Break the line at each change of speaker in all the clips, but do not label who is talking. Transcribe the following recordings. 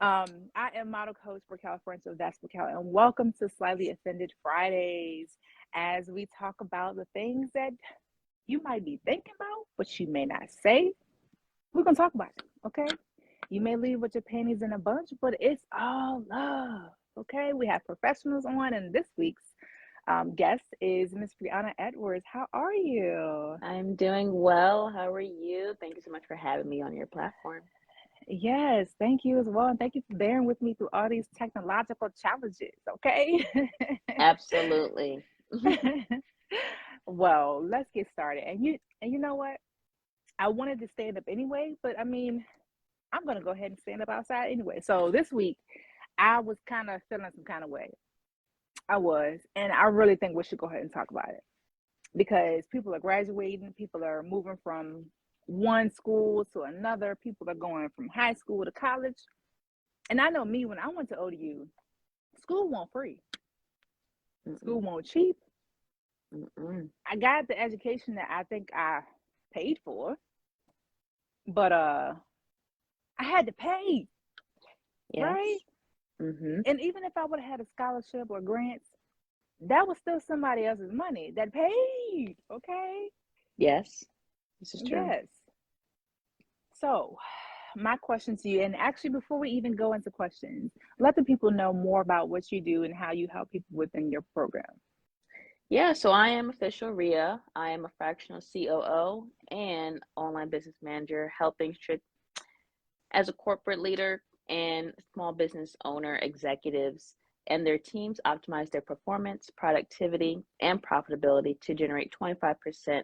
I am model coach Brickell, friends of that's Brickell, and welcome to Slightly Offended Fridays as we talk about the things that you might be thinking about, but you may not say. We're gonna talk about it, okay? You may leave with your panties in a bunch, but it's all love, okay? We have professionals on, and this week's guest is Miss Brianna Edwards. How are you?
I'm doing well. How are you? Thank you so much for having me on your platform.
Yes, thank you as well, and thank you for bearing with me through all these technological challenges, okay?
Absolutely.
Well, let's get started. And you know what? I wanted to stand up anyway, but I mean, I'm gonna go ahead and stand up outside anyway. So this week, I was kind of feeling some kind of way. I was, and I really think we should go ahead and talk about it because people are graduating, people are moving from one school to another, people are going from high school to college. And I know me when I went to ODU, school wasn't free, school
Mm-mm,
wasn't cheap.
mm-mm.
I got the education that I think I paid for, but I had to pay, right?
Yes. Mm-hmm.
And even if I would have had a scholarship or grants, that was still somebody else's money that paid. Okay.
Yes. This is true.
Yes. So, my question to you, and actually, before we even go into questions, let the people know more about what you do and how you help people within your program.
Yeah, so I am official Ria. I am a fractional COO and online business manager, helping as a corporate leader and small business owner executives and their teams optimize their performance, productivity, and profitability to generate 25%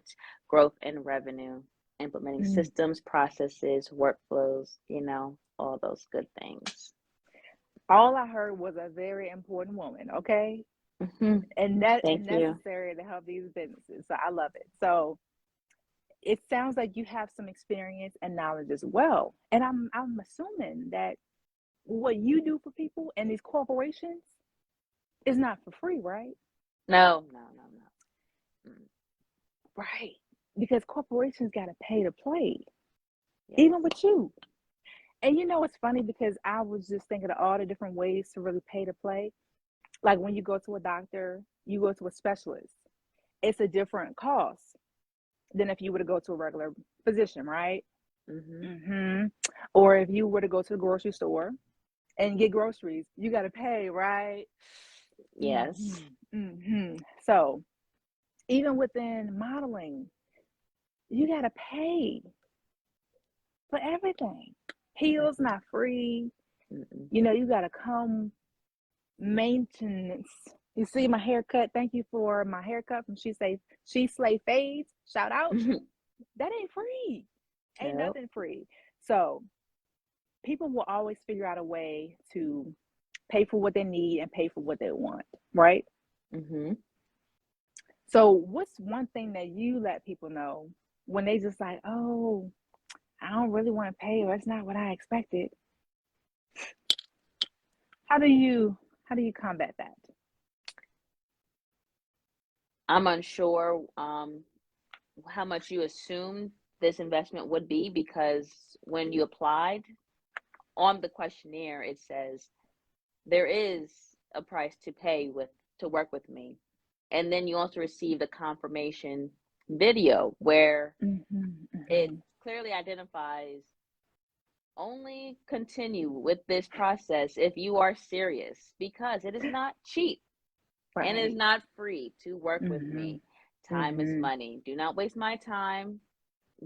growth in revenue, implementing
Mm.
systems, processes, workflows, all those good things.
All I heard was a very important woman. Okay.
Hmm.
And
Thank you.
necessary to help these businesses. So I love it. So it sounds like you have some experience and knowledge as well. And I'm assuming that what you do for people and these corporations is not for free, right?
No, no, no, no. Mm.
Right. Because corporations got to pay to play,
Yes.
even with you. And you know, it's funny because I was just thinking of all the different ways to really pay to play. Like when you go to a doctor, you go to a specialist, it's a different cost than if you were to go to a regular physician, right?
Hmm.
Hmm. Or if you were to go to the grocery store and get groceries, you got to pay, right? Hmm.
Yes.
Hmm. So even within modeling, you got to pay for everything. Heels
Hmm.
not free.
Hmm.
You know, you got to come maintenance. You see my haircut. Thank you for my haircut from She Slay Fades. Shout out. That ain't free. Ain't
Yep.
nothing free. So people will always figure out a way to pay for what they need and pay for what they want, right?
Hmm.
So what's one thing that you let people know when they just like, oh, I don't really want to pay or it's not what I expected? How do you combat that?
I'm unsure how much you assumed this investment would be because when you applied on the questionnaire, it says there is a price to pay with to work with me. And then you also received a confirmation video where
Mm-hmm,
it
mm-hmm.
clearly identifies only continue with this process if you are serious because it is not cheap and it is
Right.
not free to work with
Mm-hmm,
me. Time is
mm-hmm.
money. Do not waste my time.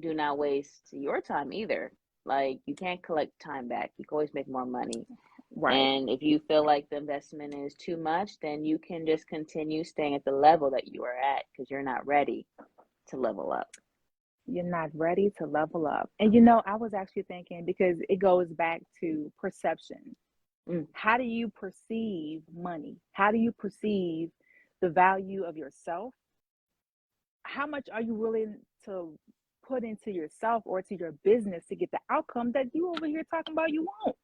Do not waste your time either. Like, you can't collect time back. You can always make more money.
Right.
And if you feel like the investment is too much, then you can just continue staying at the level that you are at because you're not ready to level up.
You're not ready to level up. And you know, I was actually thinking because it goes back to perception.
Mm,
How do you perceive money? How do you perceive the value of yourself? How much are you willing to put into yourself or to your business to get the outcome that you over here talking about you want?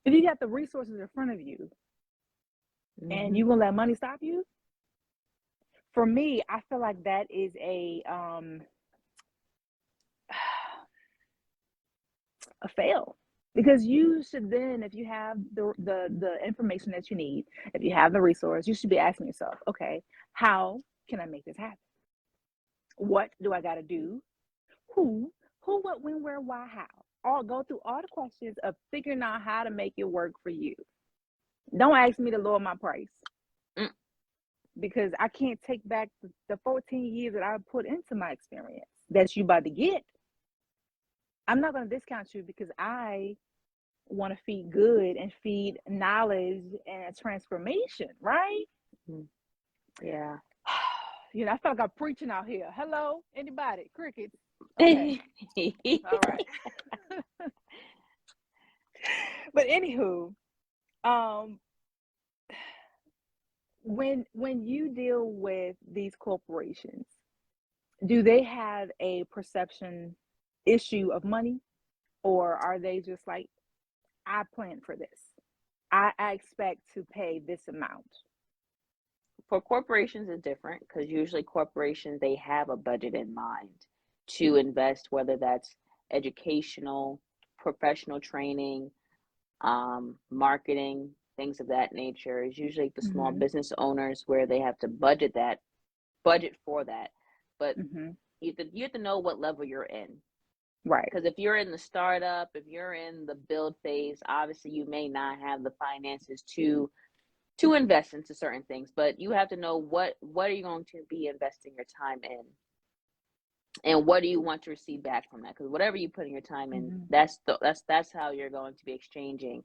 If you got the resources in front of you and
mm-hmm.
you gonna let money stop you, for me, I feel like that is a fail. Because you should then, if you have the information that you need, if you have the resource, you should be asking yourself, okay, how can I make this happen? What do I got to do? Who, what, when, where, why, how? All go through all the questions of figuring out how to make it work for you. Don't ask me to lower my price because I can't take back the 14 years that I put into my experience that you about to get. I'm not going to discount you because I want to feed good and feed knowledge and transformation, right?
Yeah.
You know, I feel like I'm preaching out here. Hello, anybody? Crickets. Okay. All right. But anywho, when you deal with these corporations, do they have a perception issue of money, or are they just like, I planned for this, I expect to pay this amount?
For corporations, it's different because usually corporations, they have a budget in mind to invest, whether that's educational, professional training, marketing, things of that nature. Is usually the small business owners where they have to budget for that. But you have to know what level you're in.
Right.
Because if you're in the startup, if you're in the build phase, obviously you may not have the finances to invest into certain things, but you have to know what are you going to be investing your time in, and what do you want to receive back from that? Because whatever you put in your time in, that's how you're going to be exchanging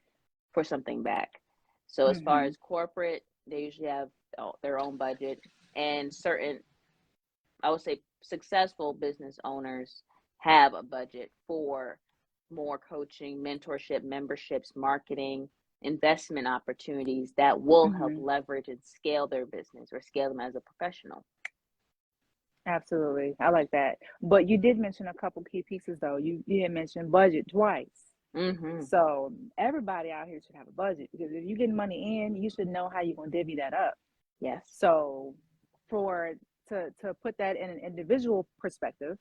for something back. So as far as corporate, they usually have their own budget, and certain, I would say, successful business owners have a budget for more coaching, mentorship, memberships, marketing, investment opportunities that will help leverage and scale their business or scale them as a professional.
Absolutely. I like that. But you did mention a couple key pieces though. You did mention budget twice. So everybody out here should have a budget, because if you get money in, you should know how you're going to divvy that up.
Yes.
So to put that in an individual perspective,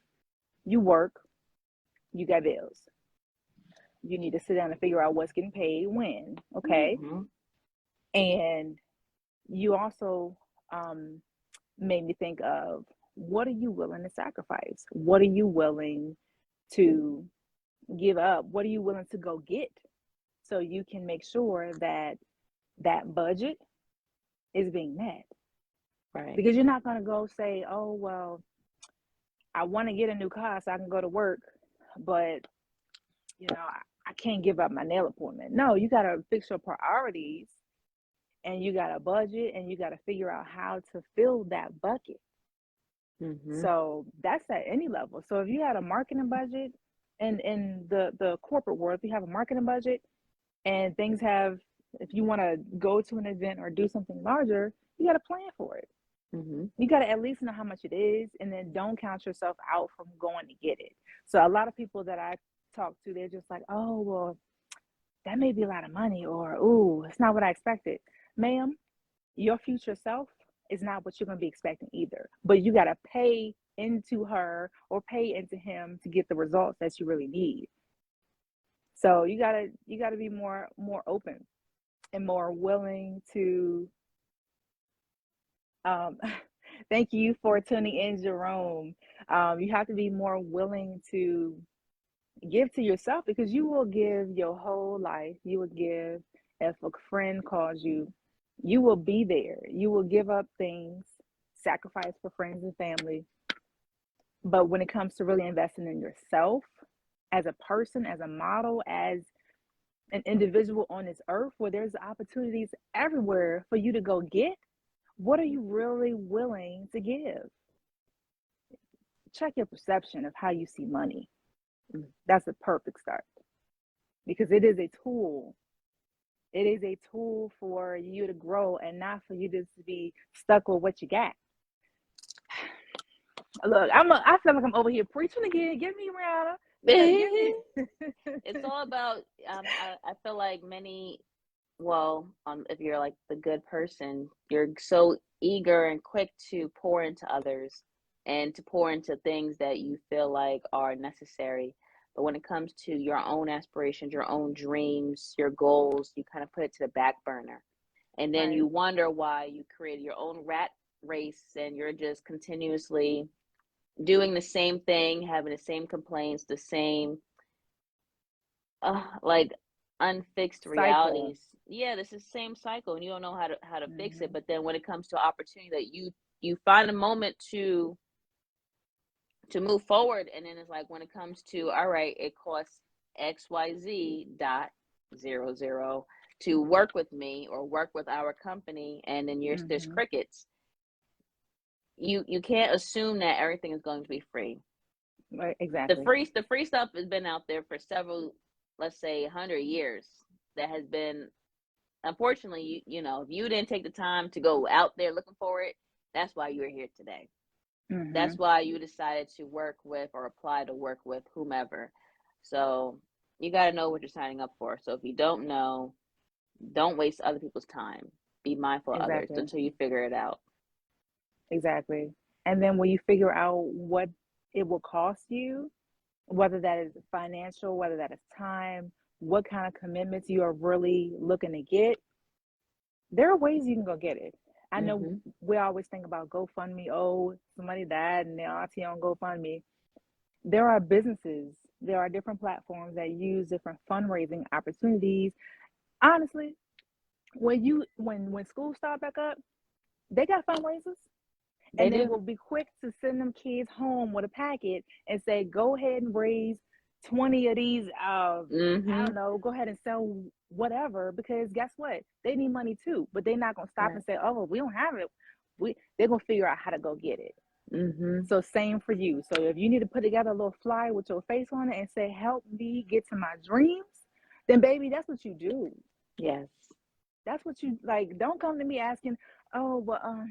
you work, you got bills. You need to sit down and figure out what's getting paid when, okay? And you also made me think of, what are you willing to sacrifice? What are you willing to give up? What are you willing to go get, so you can make sure that that budget is being met?
Right.
Because you're not going to go say, oh, well, I want to get a new car so I can go to work, but, you know, I can't give up my nail appointment. No, you got to fix your priorities, and you got a budget, and you got to figure out how to fill that bucket. So that's at any level. So if you had a marketing budget, and in the corporate world, if you have a marketing budget and things have, if you want to go to an event or do something larger, you got to plan for it. You got to at least know how much it is, and then don't count yourself out from going to get it. So a lot of people that I talk to, they're just like, oh, well, that may be a lot of money, or, ooh, it's not what I expected. Ma'am, your future self is not what you're going to be expecting either. But you got to pay into her or pay into him to get the results that you really need. So you got to be more open and more willing to thank you for tuning in, Jerome. You have to be more willing to give to yourself, because you will give your whole life. You will give. If a friend calls you, you will be there. You will give up things, sacrifice for friends and family. But when it comes to really investing in yourself as a person, as a model, as an individual on this earth, where there's opportunities everywhere for you to go get, what are you really willing to give? Check your perception of how you see money. That's a perfect start, because it is a tool. It is a tool for you to grow, and not for you to be stuck with what you got. Look, I feel like I'm over here preaching again. Give me, Rihanna.
It's all about, I feel like if you're like the good person, you're so eager and quick to pour into others and to pour into things that you feel like are necessary. But when it comes to your own aspirations, your own dreams, your goals, you kind of put it to the back burner. And then
Right.
you wonder why you created your own rat race and you're just continuously doing the same thing, having the same complaints, the same like unfixed
Cycle.
realities. Yeah, this is the same cycle, and you don't know how to fix it.
Hmm.
But then when it comes to opportunity, that you find a moment to move forward, and then it's like when it comes to, all right, it costs XYZ dot zero zero to work with me or work with our company, and then there's
Hmm.
crickets. You can't assume that everything is going to be free.
Right.
the
Exactly.
free the free stuff has been out there for several, let's say, 100 years. That has been, unfortunately, if you didn't take the time to go out there looking for it, that's why you're here today. That's
Hmm.
why you decided to work with or apply to work with whomever. So you got to know what you're signing up for. So if you don't know, don't waste other people's time. Be mindful of others
Exactly.
until you figure it out.
Exactly. And then when you figure out what it will cost you, whether that is financial, whether that is time, what kind of commitments you are really looking to get, there are ways you can go get it. I know
Hmm.
we always think about GoFundMe. Oh, somebody died and they're auntie on GoFundMe. There are businesses, there are different platforms that use different fundraising opportunities. Honestly, when schools start back up, they got fundraisers,
They
and they
do.
will be quick to send them kids home with a packet and say, go ahead and raise 20 of these. I
Hmm.
don't know, go ahead and sell whatever, because guess what? They need money too, but they're not going to stop
Right.
and say, oh, well, we don't have it. They're going to figure out how to go get it.
Hmm.
So same for you. So if you need to put together a little flyer with your face on it and say, help me get to my dreams, then baby, that's what you do.
Yes.
That's what you like. Don't come to me asking, oh, well,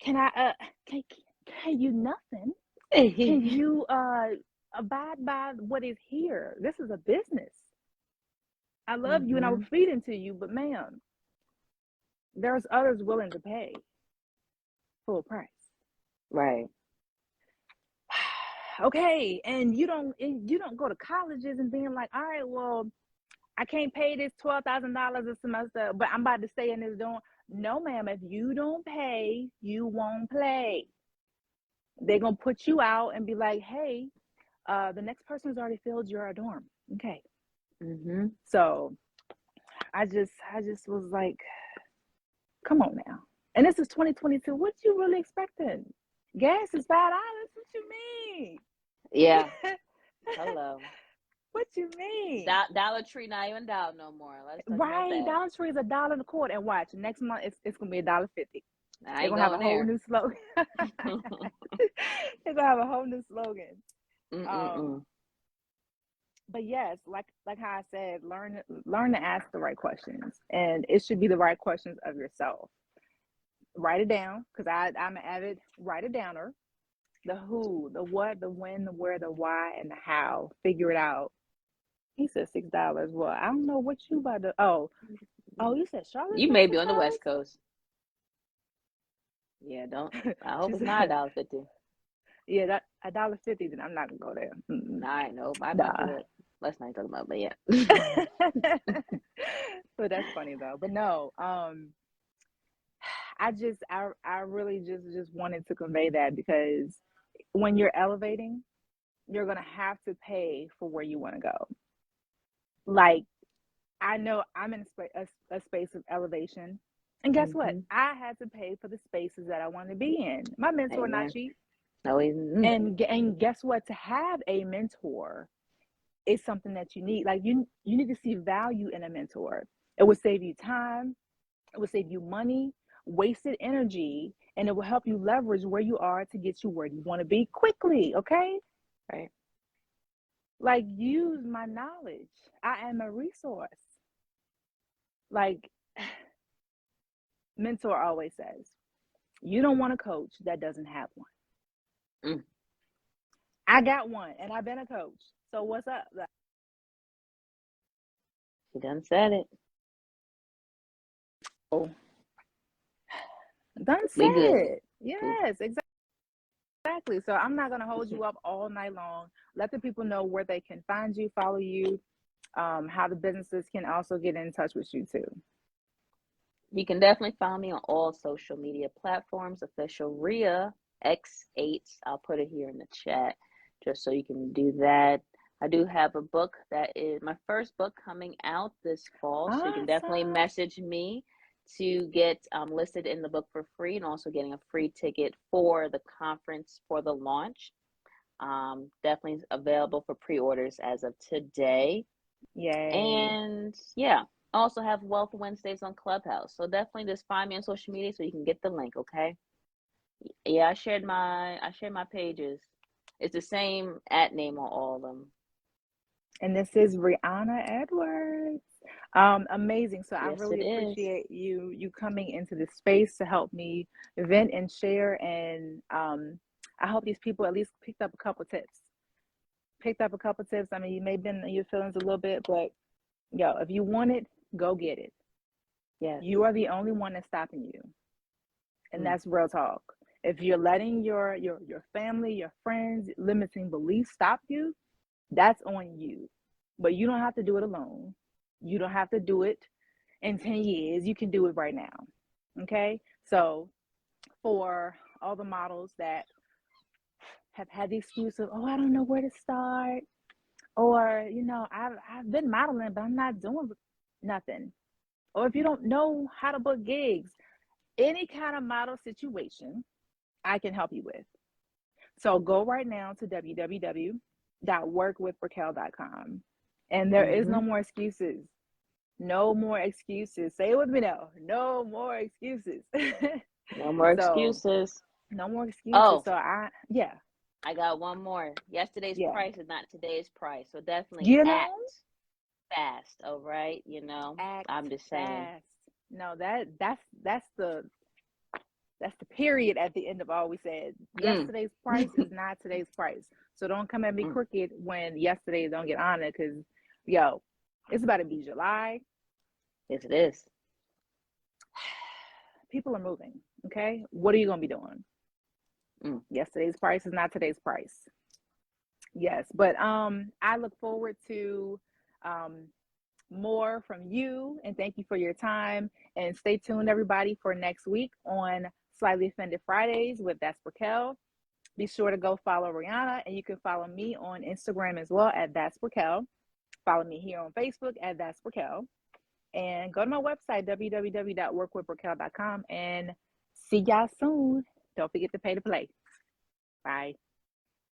can I, can you nothing? Can you abide by what is here? This is a business. I love you and I will
Hmm.
feed into you, but ma'am, there's others willing to pay full price.
Right.
Okay, and you don't go to colleges and being like, all right, well, I can't pay this $12,000 a semester, but I'm about to stay in this dorm. No, ma'am, if you don't pay, you won't play. They're gonna put you out and be like, hey, the next person's already filled your dorm. Okay.
Hmm.
So I just was like, come on now. And this is 2022. What you really expecting? Gas is $5. What you mean?
Yeah. Hello.
What you mean?
Dollar Tree not even dollar no more. Let's talk about
Right,
that.
Dollar Tree is $1.25, and watch next month it's gonna be $1.50.
I
They're
ain't
gonna have a
going
whole
there.
new slogan. They're gonna have a whole new slogan. Um,
Mm-mm-mm.
but yes, like how I said, learn to ask the right questions, and it should be the right questions of yourself. Write it down, because I'm an avid write it downer. The who, the what, the when, the where, the why, and the how. Figure it out. He said $6. Well, I don't know what you about to. Oh, you said
You
Charlottesville
may be
six
on the
dollars.
West Coast. Yeah, don't. I hope
She
it's not a
said,
dollar fifty.
yeah, that $1.50. Then I'm not gonna go there.
I know. I'm not
Nah.
good. Let's not talk about, but yeah.
But that's funny though. But no, I really just wanted to convey that, because when you're elevating, you're gonna have to pay for where you want to go. Like, I know I'm in a space of elevation, and guess what?
Hmm.
I had to pay for the spaces that I want to be in. My mentor not
Amen.
cheap,
No, he's.
and guess what? To have a mentor is something that you need. Like, you need to see value in a mentor. It will save you time. It will save you money, wasted energy, and it will help you leverage where you are to get you where you want to be quickly. Okay,
Right.
like, use my knowledge. I am a resource. Like, mentor always says, you don't want a coach that doesn't have one.
Mm.
I got one, and I've been a coach. So what's up?
She done said it.
Oh, done
We
said
good.
it.
We
Yes, exactly. Exactly. So I'm not going to hold you up all night long. Let the people know where they can find you, follow you, how the businesses can also get in touch with you too.
You can definitely find me on all social media platforms, official Ria X8. I'll put it here in the chat just so you can do that. I do have a book that is my first book coming out this fall, so you can definitely
Awesome.
message me to get listed in the book for free and also getting a free ticket for the conference for the launch. Definitely available for pre-orders as of today.
Yay.
And yeah, I also have Wealth Wednesdays on Clubhouse. So definitely just find me on social media so you can get the link, okay? Yeah, I shared my pages. It's the same at name on all of them.
And this is Rihanna Edwards. Amazing. So I
Yes, it
really
is.
appreciate you coming into this space to help me vent and share. And I hope these people at least picked up a couple tips. Picked up a couple tips. I mean, you may have been in your feelings a little bit, but yo, if you want it, go get it.
Yes.
You are the only one that's stopping you. And that's real talk. If you're letting your family, your friends, limiting beliefs stop you, that's on you. But you don't have to do it alone. You don't have to do it in 10 years. You can do it right now. Okay? So, for all the models that have had the excuse of, oh, I don't know where to start, or, I've been modeling, but I'm not doing nothing. Or if you don't know how to book gigs, any kind of model situation, I can help you with. So go right now to www.workwithbrickell.com. And there is no
Mm-hmm.
more excuses. No more excuses. Say it with me now. No more excuses.
No more
So
excuses.
no more excuses.
Oh,
So yeah,
I got one more. Yesterday's
yeah.
price is not today's price. So definitely
You know,
act fast, all right?
act
I'm just saying.
fast. No, that's the period at the end of all we said.
Mm.
Yesterday's price is not today's price. So don't come at me
Mm.
crooked when yesterday don't get honored, because yo, it's about to be July.
Yes, it is.
People are moving. Okay. What are you gonna be doing?
Mm.
Yesterday's price is not today's price. Yes. But I look forward to um more from you, and thank you for your time, and stay tuned everybody for next week on Slightly Offended Fridays with That's Brickell. Be sure to go follow Rihanna, and you can follow me on Instagram as well at That's Brickell. Follow me here on Facebook at That's Brickell. And go to my website, www.workwithbrickell.com, and see y'all soon. Don't forget to pay to play. Bye.